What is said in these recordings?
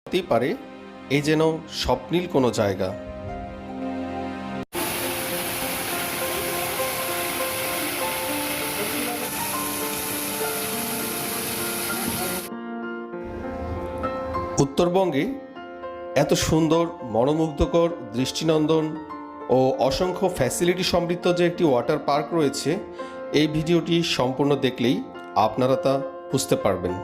হতেই পারে এ যেন স্বপ্নিল কোনো জায়গা। উত্তরবঙ্গে এত সুন্দর, মনোমুগ্ধকর, দৃষ্টিনন্দন ও অসংখ্য ফ্যাসিলিটি সমৃদ্ধ যে একটি ওয়াটার পার্ক রয়েছে, এই ভিডিওটি সম্পূর্ণ দেখলেই আপনারা তা বুঝতে পারবেন।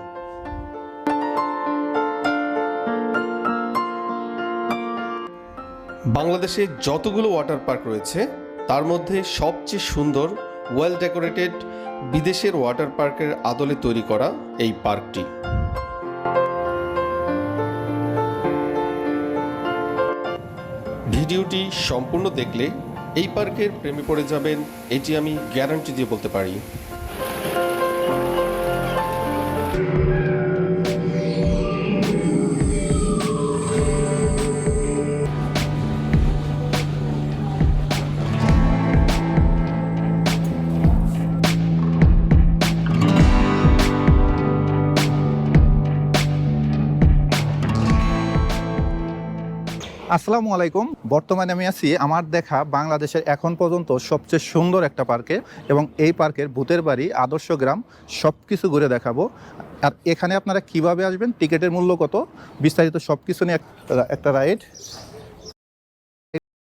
বাংলাদেশে যতগুলো ওয়াটার পার্ক রয়েছে তার মধ্যে সবচেয়ে সুন্দর, ওয়েল ডেকোরেটেড, বিদেশের ওয়াটার পার্কের আদলে তৈরি করা এই পার্কটি। ভিডিওটি সম্পূর্ণ দেখলে এই পার্কের প্রেমে পড়ে যাবেন, এটি আমি গ্যারান্টি দিয়ে বলতে পারি। আসসালামু আলাইকুম। বর্তমানে আমি আছি আমার দেখা বাংলাদেশের এখন পর্যন্ত সবচেয়ে সুন্দর একটা পার্কে, এবং এই পার্কের ভূতের বাড়ি, আদর্শ গ্রাম সব কিছু ঘুরে দেখাবো। আর এখানে আপনারা কিভাবে আসবেন, টিকিটের মূল্য কত, বিস্তারিত সব কিছু নিয়ে একটা রাইড